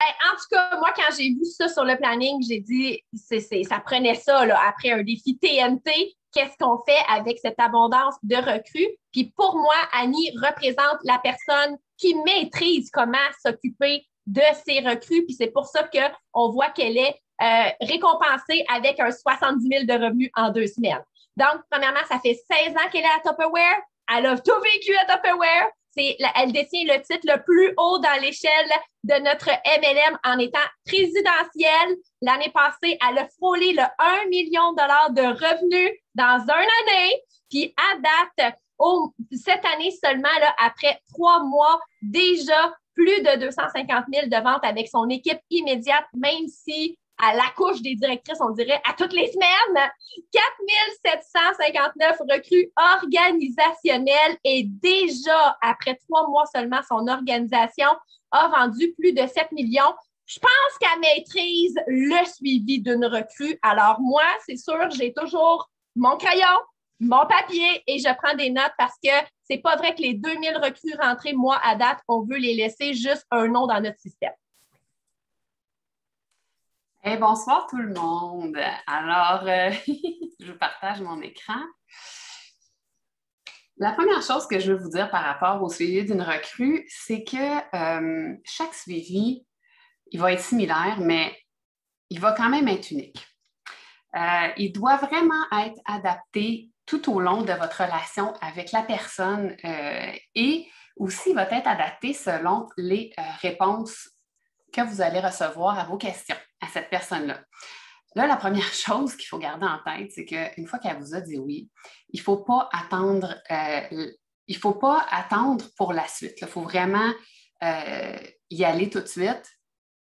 En tout cas, moi, quand j'ai vu ça sur le planning, j'ai dit, ça prenait ça, là, après un défi TNT. Qu'est-ce qu'on fait avec cette abondance de recrues? Puis pour moi, Annie représente la personne qui maîtrise comment s'occuper de ses recrues. Puis c'est pour ça qu'on voit qu'elle est récompensée avec un 70 000 de revenus en 2 semaines. Donc, premièrement, ça fait 16 ans qu'elle est à Tupperware. Elle a tout vécu à Tupperware. Elle détient le titre le plus haut dans l'échelle de notre MLM en étant présidentielle. L'année passée, elle a frôlé le 1 million de dollars de revenus dans une année. Puis à date, cette année seulement, là, après 3 mois, déjà plus de 250 000 de ventes avec son équipe immédiate, même si à l'accouche des directrices, on dirait à toutes les semaines. 4759 recrues organisationnelles et déjà, après 3 mois seulement, son organisation a vendu plus de 7 millions. Je pense qu'elle maîtrise le suivi d'une recrue. Alors moi, c'est sûr, j'ai toujours mon crayon, mon papier et je prends des notes parce que c'est pas vrai que les 2000 recrues rentrées, moi, à date, on veut les laisser juste un nom dans notre système. Hey, bonsoir tout le monde. Alors, je partage mon écran. La première chose que je veux vous dire par rapport au suivi d'une recrue, c'est que chaque suivi, il va être similaire, mais il va quand même être unique. Il doit vraiment être adapté tout au long de votre relation avec la personne et aussi il va être adapté selon les réponses que vous allez recevoir à vos questions à cette personne-là. Là, la première chose qu'il faut garder en tête, c'est qu'une fois qu'elle vous a dit oui, il ne faut pas attendre, pour la suite. Il faut vraiment y aller tout de suite.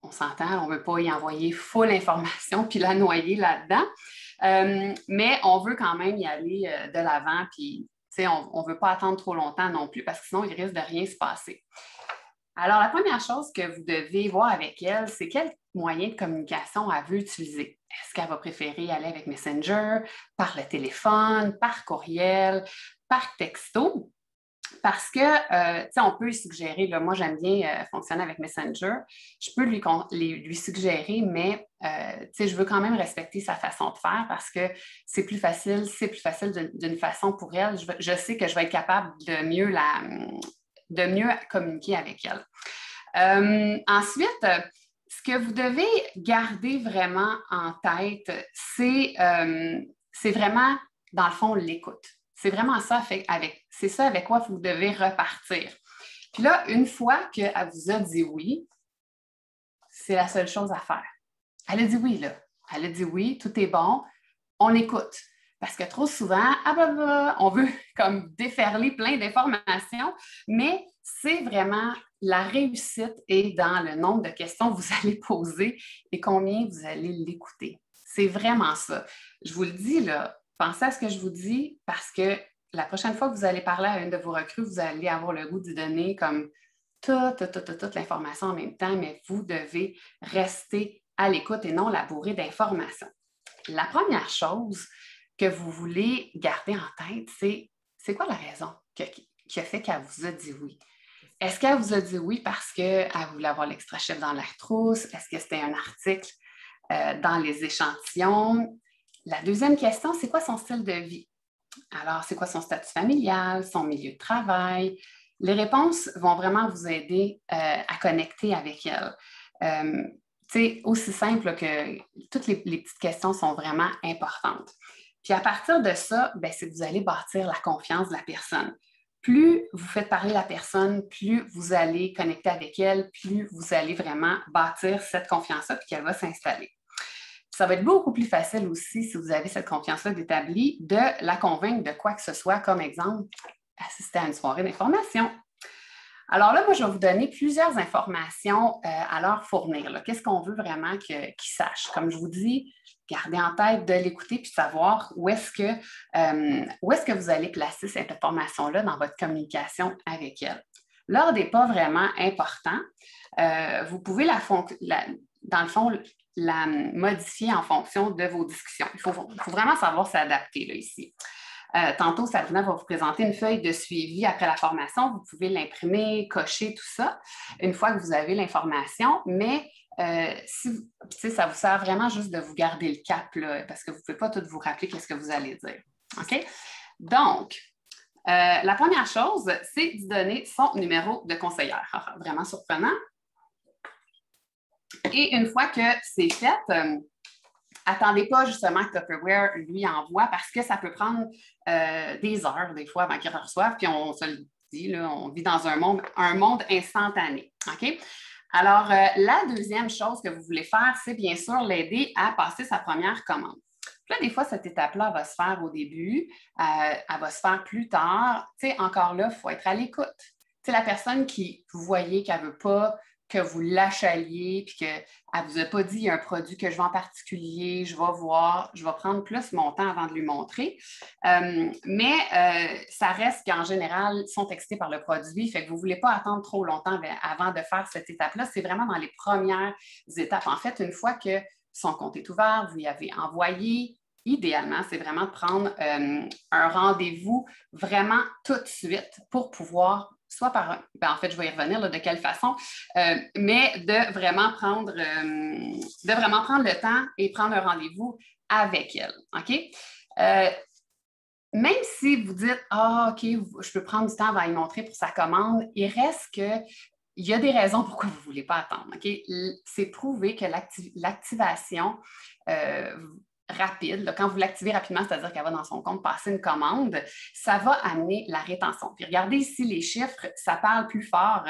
On s'entend, on ne veut pas y envoyer full information puis la noyer là-dedans. Mais on veut quand même y aller de l'avant, puis on ne veut pas attendre trop longtemps non plus parce que sinon, il risque de rien se passer. Alors, la première chose que vous devez voir avec elle, c'est quel moyen de communication elle veut utiliser. Est-ce qu'elle va préférer aller avec Messenger, par le téléphone, par courriel, par texto? Parce que, on peut lui suggérer, là, moi j'aime bien fonctionner avec Messenger, je peux lui suggérer, mais je veux quand même respecter sa façon de faire parce que c'est plus facile d'une façon pour elle. Je sais que je vais être capable de mieux communiquer avec elle. Ensuite, ce que vous devez garder vraiment en tête, c'est vraiment, dans le fond, l'écoute. C'est vraiment ça c'est ça avec quoi vous devez repartir. Puis là, une fois qu'elle vous a dit oui, c'est la seule chose à faire. Elle a dit oui, là. Elle a dit oui, tout est bon, on écoute. Parce que trop souvent, on veut comme déferler plein d'informations, mais c'est vraiment la réussite est dans le nombre de questions que vous allez poser et combien vous allez l'écouter. C'est vraiment ça. Je vous le dis, là, pensez à ce que je vous dis parce que la prochaine fois que vous allez parler à une de vos recrues, vous allez avoir le goût d'y donner comme toute l'information en même temps, mais vous devez rester à l'écoute et non la bourrer d'informations. La première chose que vous voulez garder en tête, c'est quoi la raison qui a fait qu'elle vous a dit oui? Est-ce qu'elle vous a dit oui parce qu'elle voulait avoir l'extra chef dans la trousse? Est-ce que c'était un article dans les échantillons? La deuxième question, c'est quoi son style de vie? Alors, c'est quoi son statut familial, son milieu de travail? Les réponses vont vraiment vous aider à connecter avec elle. Aussi simple que toutes les petites questions sont vraiment importantes. Puis à partir de ça, c'est que vous allez bâtir la confiance de la personne. Plus vous faites parler la personne, plus vous allez connecter avec elle, plus vous allez vraiment bâtir cette confiance-là puis qu'elle va s'installer. Ça va être beaucoup plus facile aussi, si vous avez cette confiance-là d'établie, de la convaincre de quoi que ce soit, comme exemple, assister à une soirée d'information. Alors là, moi, je vais vous donner plusieurs informations à leur fournir. Qu'est-ce qu'on veut vraiment qu'ils sachent? Comme je vous dis, gardez en tête de l'écouter puis savoir où est-ce que vous allez placer cette information-là dans votre communication avec elle. L'ordre n'est pas vraiment important. Vous pouvez dans le fond, la modifier en fonction de vos discussions. Il faut vraiment savoir s'adapter là, ici. Tantôt, Sabrina va vous présenter une feuille de suivi après la formation. Vous pouvez l'imprimer, cocher, tout ça, une fois que vous avez l'information. Mais ça vous sert vraiment juste de vous garder le cap, là, parce que vous ne pouvez pas tout vous rappeler qu'est-ce que vous allez dire. OK? Donc, la première chose, c'est de donner son numéro de conseillère. Vraiment surprenant. Et une fois que c'est fait, attendez pas justement que Tupperware lui envoie parce que ça peut prendre des heures, des fois, avant qu'il reçoive. Puis on se le dit, là, on vit dans un monde instantané. OK? Alors, la deuxième chose que vous voulez faire, c'est bien sûr l'aider à passer sa première commande. Puis là, des fois, cette étape-là va se faire au début, elle va se faire plus tard. Tu sais, encore là, il faut être à l'écoute. Tu sais, la personne qui, vous voyez qu'elle ne veut pas que vous l'achaliez, puis qu'elle ne vous a pas dit il y a un produit que je veux en particulier, je vais voir, je vais prendre plus mon temps avant de lui montrer. Mais ça reste qu'en général, ils sont excités par le produit, fait que vous ne voulez pas attendre trop longtemps avant de faire cette étape-là. C'est vraiment dans les premières étapes. En fait, une fois que son compte est ouvert, vous y avez envoyé, idéalement, c'est vraiment de prendre un rendez-vous vraiment tout de suite pour pouvoir soit par, en fait, je vais y revenir là, de quelle façon, mais de vraiment prendre le temps et prendre un rendez-vous avec elle. OK? Même si vous dites ah, OK, je peux prendre du temps avant y montrer pour sa commande, il reste que il y a des raisons pourquoi vous ne voulez pas attendre. Okay? C'est prouvé que l'activation rapide, là, quand vous l'activez rapidement, c'est-à-dire qu'elle va dans son compte passer une commande, ça va amener la rétention. Puis regardez ici les chiffres, ça parle plus fort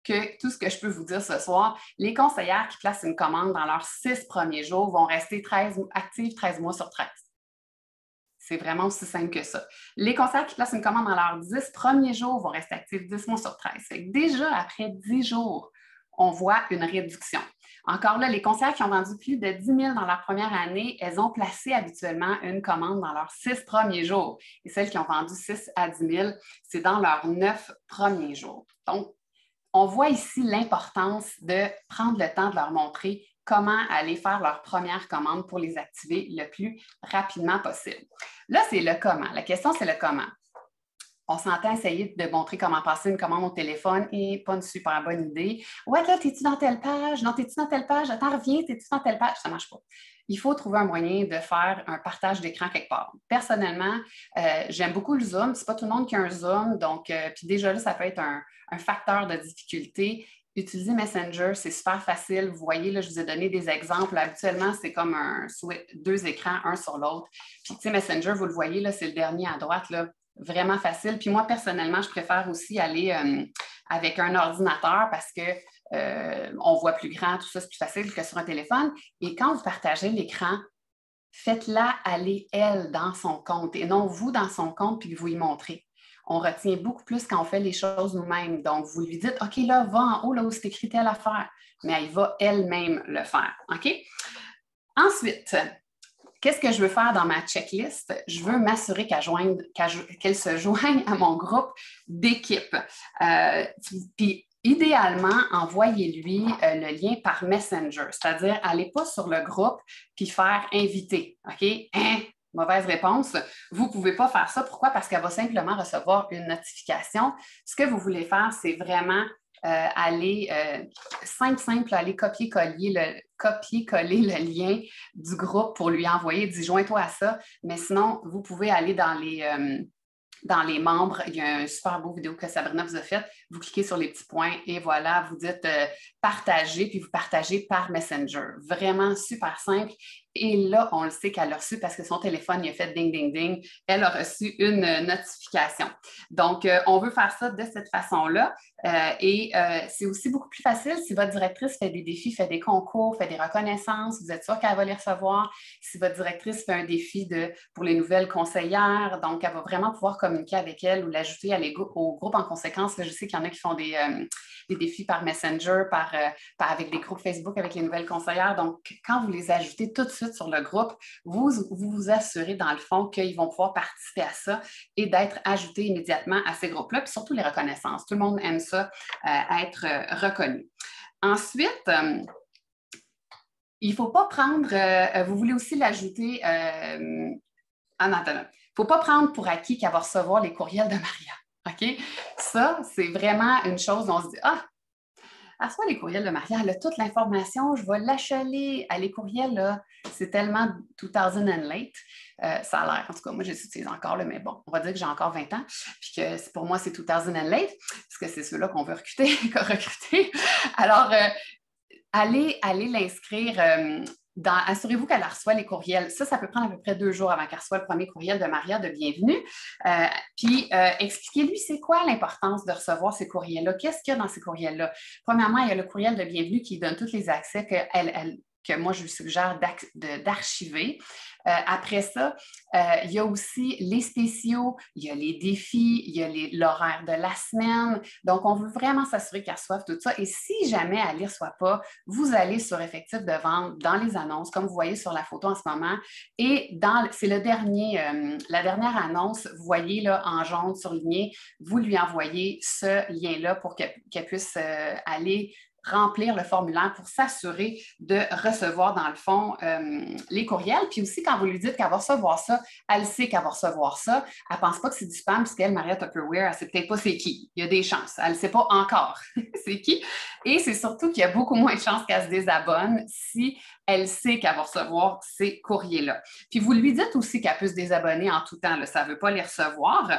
que tout ce que je peux vous dire ce soir. Les conseillères qui placent une commande dans leurs 6 premiers jours vont rester actives 13 mois sur 13. C'est vraiment aussi simple que ça. Les conseillères qui placent une commande dans leurs 10 premiers jours vont rester actifs 10 mois sur 13. Fait que déjà, après 10 jours, on voit une réduction. Encore là, les conseillères qui ont vendu plus de 10 000 dans leur première année, elles ont placé habituellement une commande dans leurs 6 premiers jours. Et celles qui ont vendu 6 à 10 000, c'est dans leurs 9 premiers jours. Donc, on voit ici l'importance de prendre le temps de leur montrer comment aller faire leur première commande pour les activer le plus rapidement possible. Là, c'est le comment. La question, c'est le comment. On s'entend essayer de montrer comment passer une commande au téléphone et pas une super bonne idée. Ouais, là, t'es-tu dans telle page? Non, t'es-tu dans telle page? Attends, reviens, t'es-tu dans telle page? Ça ne marche pas. Il faut trouver un moyen de faire un partage d'écran quelque part. Personnellement, j'aime beaucoup le Zoom. Ce n'est pas tout le monde qui a un Zoom. Donc, puis déjà là, ça peut être un facteur de difficulté. Utiliser Messenger, c'est super facile. Vous voyez, là, je vous ai donné des exemples. Habituellement, c'est comme deux écrans, un sur l'autre. Puis, tu sais, Messenger, vous le voyez, là, c'est le dernier à droite, là. Vraiment facile. Puis moi, personnellement, je préfère aussi aller avec un ordinateur parce qu'on voit plus grand, tout ça, c'est plus facile que sur un téléphone. Et quand vous partagez l'écran, faites-la aller, elle, dans son compte et non vous dans son compte puis vous y montrez. On retient beaucoup plus quand on fait les choses nous-mêmes. Donc, vous lui dites, OK, là, va en haut, là où c'est écrit telle affaire. Mais elle va elle-même le faire. OK? Ensuite, qu'est-ce que je veux faire dans ma checklist? Je veux m'assurer qu'elle se joigne à mon groupe d'équipe. Puis, idéalement, envoyez-lui le lien par Messenger, c'est-à-dire, allez pas sur le groupe puis faire inviter. OK? Mauvaise réponse. Vous ne pouvez pas faire ça. Pourquoi? Parce qu'elle va simplement recevoir une notification. Ce que vous voulez faire, c'est vraiment aller simple, aller copier-coller le lien du groupe pour lui envoyer, dis joins-toi à ça. Mais sinon, vous pouvez aller dans les membres, il y a un super beau vidéo que Sabrina vous a faite. Vous cliquez sur les petits points et voilà, vous dites partager, puis vous partagez par Messenger. Vraiment super simple. Et là, on le sait qu'elle a reçu parce que son téléphone, il a fait ding, ding, ding. Elle a reçu une notification. Donc, on veut faire ça de cette façon-là. Et c'est aussi beaucoup plus facile si votre directrice fait des défis, fait des concours, fait des reconnaissances. Vous êtes sûr qu'elle va les recevoir. Si votre directrice fait un défi pour les nouvelles conseillères, donc elle va vraiment pouvoir communiquer avec elle ou l'ajouter au groupe en conséquence. Là, je sais qu'il y en a qui font des défis par Messenger, avec des groupes Facebook avec les nouvelles conseillères. Donc, quand vous les ajoutez tout de suite sur le groupe, vous assurez dans le fond qu'ils vont pouvoir participer à ça et d'être ajoutés immédiatement à ces groupes-là, puis surtout les reconnaissances. Tout le monde aime ça, être reconnu. Ensuite, il ne faut pas prendre, vous voulez aussi l'ajouter, non, il ne faut pas prendre pour acquis qu'elle va recevoir les courriels de Maria. OK? Ça, c'est vraiment une chose dont on se dit, elle reçoit les courriels de Maria, elle a toute l'information, je vais l'achaler. Les courriels, là, c'est tellement 2000 and late. Ça a l'air, en tout cas, moi, je les utilise encore, là, mais bon, on va dire que j'ai encore 20 ans, puis que pour moi, c'est 2000 and late, parce que c'est ceux-là qu'on veut recruter. Alors, allez l'inscrire. Assurez-vous qu'elle reçoit les courriels. Ça peut prendre à peu près 2 jours avant qu'elle reçoive le premier courriel de Maria de bienvenue. Puis, expliquez-lui c'est quoi l'importance de recevoir ces courriels-là. Qu'est-ce qu'il y a dans ces courriels-là? Premièrement, il y a le courriel de bienvenue qui donne tous les accès que moi, je lui suggère d'archiver. Après ça, il y a aussi les spéciaux, il y a les défis, il y a l'horaire de la semaine. Donc, on veut vraiment s'assurer qu'elle reçoive tout ça. Et si jamais elle ne les reçoit pas, vous allez sur effectif de vente dans les annonces, comme vous voyez sur la photo en ce moment. Et c'est la dernière annonce, vous voyez là en jaune surligné, vous lui envoyez ce lien-là pour qu'elle puisse aller remplir le formulaire pour s'assurer de recevoir, dans le fond, les courriels. Puis aussi, quand vous lui dites qu'elle va recevoir ça, elle sait qu'elle va recevoir ça. Elle ne pense pas que c'est du spam, puisqu'elle, Maria Tupperware, elle ne sait peut-être pas c'est qui. Il y a des chances. Elle ne sait pas encore c'est qui. Et c'est surtout qu'il y a beaucoup moins de chances qu'elle se désabonne si elle sait qu'elle va recevoir ces courriers-là. Puis vous lui dites aussi qu'elle peut se désabonner en tout temps. Là, ça ne veut pas les recevoir.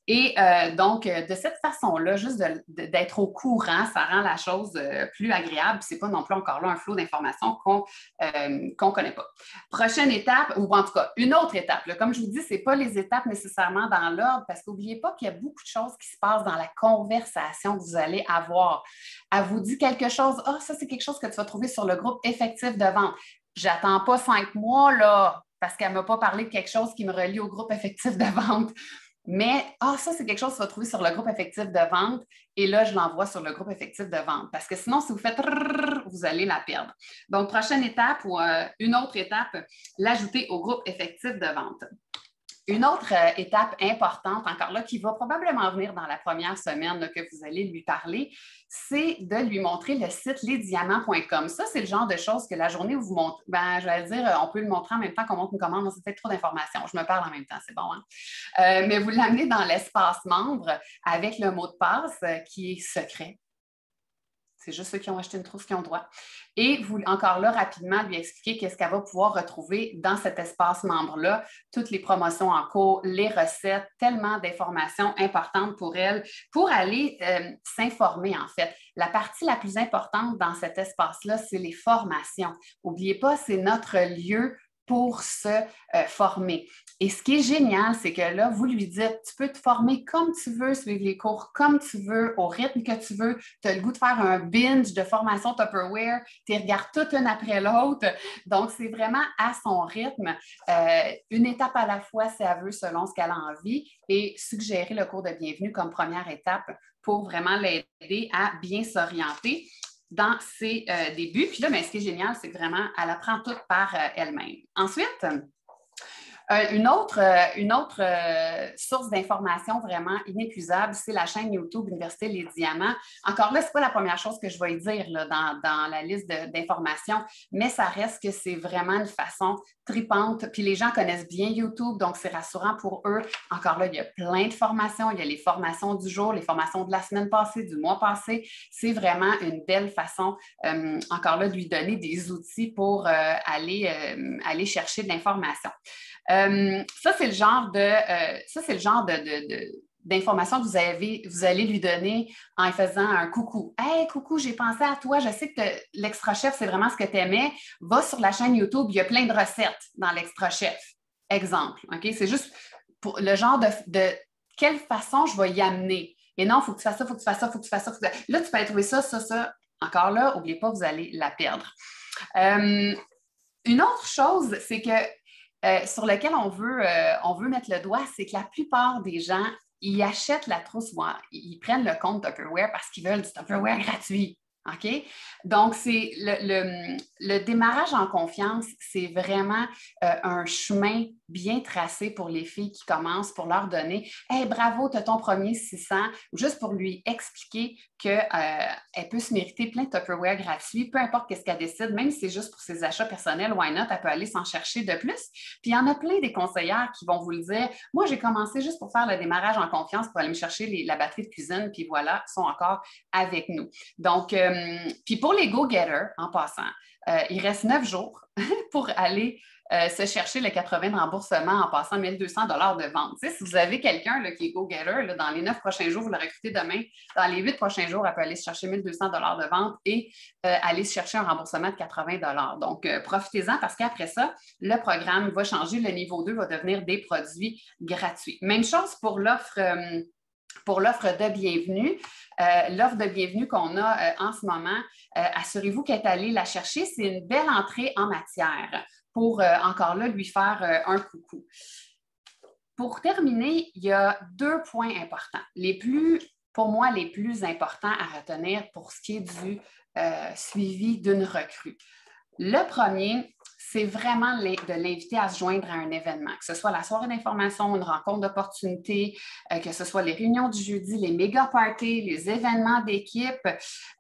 Et donc, de cette façon-là, juste d'être au courant, ça rend la chose plus agréable. Ce n'est pas non plus encore là un flot d'informations qu'on ne connaît pas. Prochaine étape, ou en tout cas, une autre étape. Là, comme je vous dis, ce n'est pas les étapes nécessairement dans l'ordre, parce qu'n'oubliez pas qu'il y a beaucoup de choses qui se passent dans la conversation que vous allez avoir. Elle vous dit quelque chose, ça, c'est quelque chose que tu vas trouver sur le groupe effectif de vente. J'attends pas 5 mois, là, parce qu'elle ne m'a pas parlé de quelque chose qui me relie au groupe effectif de vente. Mais, ça, c'est quelque chose que tu vas trouver sur le groupe effectif de vente. Et là, je l'envoie sur le groupe effectif de vente. Parce que sinon, si vous faites vous allez la perdre. Donc, prochaine étape ou une autre étape, l'ajouter au groupe effectif de vente. Une autre étape importante, encore là, qui va probablement venir dans la première semaine là, que vous allez lui parler, c'est de lui montrer le site lesdiamants.com. Ça, c'est le genre de choses que la journée où vous montrez, je vais dire, on peut le montrer en même temps qu'on montre une commande, c'est peut-être trop d'informations. Je me parle en même temps, c'est bon, hein? Mais vous l'amenez dans l'espace membre avec le mot de passe qui est secret. C'est juste ceux qui ont acheté une trousse qui ont droit. Et vous, encore là, rapidement, lui expliquer qu'est-ce qu'elle va pouvoir retrouver dans cet espace membre-là, toutes les promotions en cours, les recettes, tellement d'informations importantes pour elle, pour aller s'informer, en fait. La partie la plus importante dans cet espace-là, c'est les formations. N'oubliez pas, c'est notre lieu pour se former. Et ce qui est génial, c'est que là, vous lui dites, tu peux te former comme tu veux, suivre les cours comme tu veux, au rythme que tu veux. Tu as le goût de faire un binge de formation Tupperware, tu les regardes toutes une après l'autre. Donc, c'est vraiment à son rythme, une étape à la fois, si elle veut, selon ce qu'elle a envie, et suggérer le cours de bienvenue comme première étape pour vraiment l'aider à bien s'orienter dans ses débuts. Puis là, ce qui est génial, c'est que vraiment, elle apprend tout par elle-même. Ensuite, une autre source d'information vraiment inépuisable, c'est la chaîne YouTube Université Les Diamants. Encore là, ce n'est pas la première chose que je vais dire là, dans la liste d'informations, mais ça reste que c'est vraiment une façon tripante. Puis les gens connaissent bien YouTube, donc c'est rassurant pour eux. Encore là, il y a plein de formations. Il y a les formations du jour, les formations de la semaine passée, du mois passé. C'est vraiment une belle façon, encore là, de lui donner des outils pour aller chercher de l'information. Ça, c'est le genre d'informations que vous allez lui donner en lui faisant un coucou. « Hey, coucou, j'ai pensé à toi. Je sais que l'Extra Chef, c'est vraiment ce que tu aimais. Va sur la chaîne YouTube, il y a plein de recettes dans l'Extra Chef. » Exemple. Okay? C'est juste pour le genre de quelle façon je vais y amener. Et non, il faut que tu fasses ça, il faut que tu fasses ça, il faut que tu fasses ça. Là, tu peux aller trouver ça, ça, ça. Encore là, n'oubliez pas, vous allez la perdre. Une autre chose, c'est que sur lequel on veut mettre le doigt, c'est que la plupart des gens, ils achètent la trousse, ils prennent le compte Tupperware parce qu'ils veulent du Tupperware gratuit. OK? Donc, c'est le démarrage en confiance, c'est vraiment un chemin bien tracé pour les filles qui commencent, pour leur donner « Hey, bravo, tu as ton premier 600 », ou juste pour lui expliquer qu'elle peut se mériter plein de Tupperware gratuits, peu importe qu'est-ce qu'elle décide, même si c'est juste pour ses achats personnels, why not, elle peut aller s'en chercher de plus. Puis il y en a plein des conseillères qui vont vous le dire. Moi, j'ai commencé juste pour faire le démarrage en confiance, pour aller me chercher la batterie de cuisine, puis voilà, ils sont encore avec nous. Donc, puis pour les go-getters, en passant, il reste 9 jours pour aller se chercher le 80 de remboursement en passant 1 200 $ de vente. Tu sais, si vous avez quelqu'un qui est go-getter, dans les 9 prochains jours, vous le recrutez demain, dans les 8 prochains jours, elle peut aller se chercher 1 200 $ de vente et aller se chercher un remboursement de 80 $. Donc, profitez-en parce qu'après ça, le programme va changer. Le niveau 2 va devenir des produits gratuits. Même chose pour l'offre de bienvenue. L'offre de bienvenue qu'on a en ce moment, assurez-vous qu'elle est allée la chercher. C'est une belle entrée en matière pour encore là lui faire un coucou. Pour terminer, il y a 2 points importants. Pour moi, les plus importants à retenir pour ce qui est du suivi d'une recrue. Le premier, c'est vraiment de l'inviter à se joindre à un événement, que ce soit la soirée d'information, une rencontre d'opportunité, que ce soit les réunions du jeudi, les méga parties, les événements d'équipe,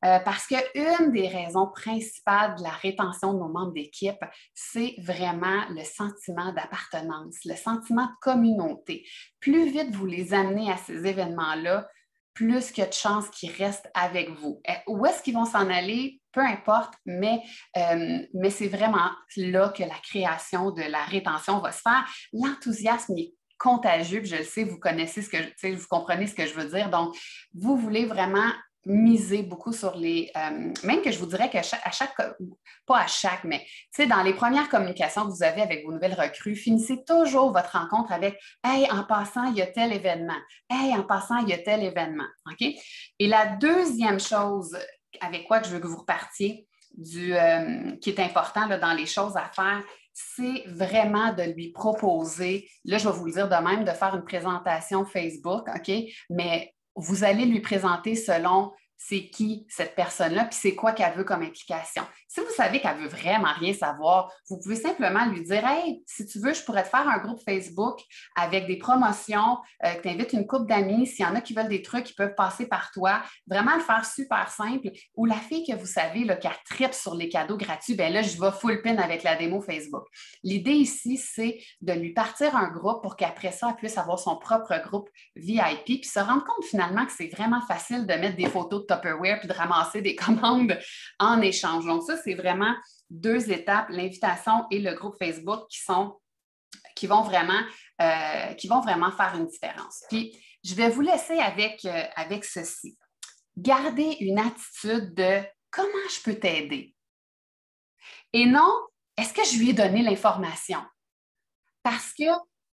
parce qu'une des raisons principales de la rétention de nos membres d'équipe, c'est vraiment le sentiment d'appartenance, le sentiment de communauté. Plus vite vous les amenez à ces événements-là, plus qu'il y a de chances qu'ils restent avec vous. Où est-ce qu'ils vont s'en aller? Peu importe, mais c'est vraiment là que la création de la rétention va se faire. L'enthousiasme est contagieux, puis je le sais, vous connaissez vous comprenez ce que je veux dire. Donc, vous voulez vraiment miser beaucoup sur même que je vous dirais mais dans les premières communications que vous avez avec vos nouvelles recrues, finissez toujours votre rencontre avec « Hey, en passant, il y a tel événement. Hey, en passant, il y a tel événement. » OK? Et la deuxième chose avec quoi que je veux que vous repartiez, qui est important là, dans les choses à faire, c'est vraiment de lui proposer, là, je vais vous le dire de même, de faire une présentation Facebook, OK? Mais vous allez lui présenter selon c'est qui cette personne-là, puis c'est quoi qu'elle veut comme implication. Si vous savez qu'elle ne veut vraiment rien savoir, vous pouvez simplement lui dire « Hey, si tu veux, je pourrais te faire un groupe Facebook avec des promotions, que tu invites une couple d'amis. S'il y en a qui veulent des trucs, ils peuvent passer par toi. » Vraiment le faire super simple. Ou la fille que vous savez là, qu'elle tripe sur les cadeaux gratuits, bien là, je vais full pin avec la démo Facebook. L'idée ici, c'est de lui partir un groupe pour qu'après ça, elle puisse avoir son propre groupe VIP, puis se rendre compte finalement que c'est vraiment facile de mettre des photos de Tupperware puis de ramasser des commandes en échange. Donc ça, c'est vraiment 2 étapes, l'invitation et le groupe Facebook qui vont vraiment faire une différence. Puis, je vais vous laisser avec ceci. Gardez une attitude de « comment je peux t'aider? » Et non « est-ce que je lui ai donné l'information? » Parce que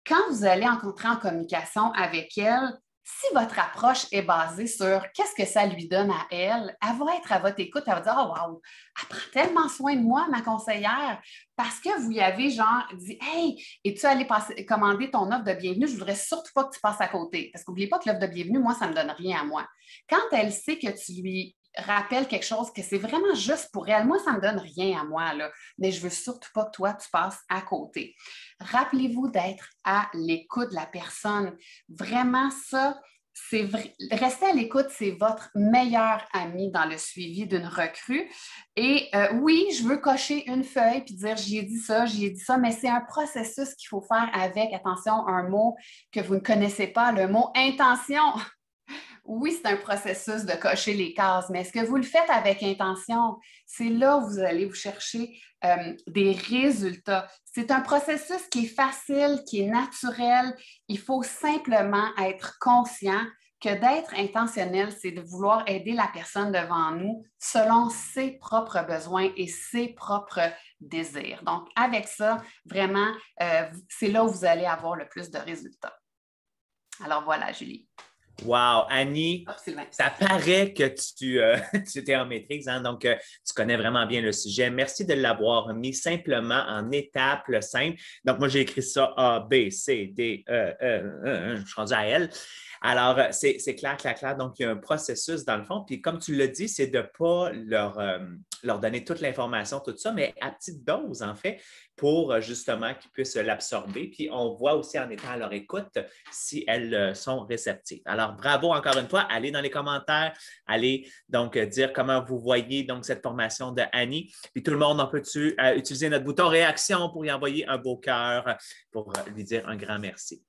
quand vous allez entrer en communication avec elle, si votre approche est basée sur qu'est-ce que ça lui donne à elle, elle va être à votre écoute, elle va dire « Oh wow, elle prend tellement soin de moi, ma conseillère, parce que vous y avez genre dit « Hey, es-tu allé commander ton offre de bienvenue? Je ne voudrais surtout pas que tu passes à côté. » Parce qu'oubliez pas que l'offre de bienvenue, moi, ça ne me donne rien à moi. Quand elle sait que tu lui rappelles quelque chose, que c'est vraiment juste pour elle, moi, ça ne me donne rien à moi, là, mais je ne veux surtout pas que toi, tu passes à côté. Rappelez-vous d'être à l'écoute de la personne. Vraiment, ça, rester à l'écoute, c'est votre meilleur ami dans le suivi d'une recrue. Et oui, je veux cocher une feuille puis dire j'y ai dit ça, mais c'est un processus qu'il faut faire avec, attention, un mot que vous ne connaissez pas, le mot intention. Oui, c'est un processus de cocher les cases, mais est-ce que vous le faites avec intention? C'est là où vous allez vous chercher des résultats. C'est un processus qui est facile, qui est naturel. Il faut simplement être conscient que d'être intentionnel, c'est de vouloir aider la personne devant nous selon ses propres besoins et ses propres désirs. Donc, avec ça, vraiment, c'est là où vous allez avoir le plus de résultats. Alors voilà, Julie. Wow, Annie, ça paraît que tu étais en maîtrise, hein? Donc tu connais vraiment bien le sujet. Merci de l'avoir mis simplement en étapes simples. Donc moi, j'ai écrit ça A, B, C, D, E, je suis rendu à L. Alors, c'est clair. Donc, il y a un processus dans le fond. Puis, comme tu l'as dit, c'est de ne pas leur donner toute l'information, tout ça, mais à petite dose, en fait, pour justement qu'ils puissent l'absorber. Puis, on voit aussi en étant à leur écoute si elles sont réceptives. Alors, bravo encore une fois. Allez dans les commentaires, allez donc dire comment vous voyez donc cette formation de Annie. Puis, tout le monde, on peut utiliser notre bouton réaction pour y envoyer un beau cœur pour lui dire un grand merci.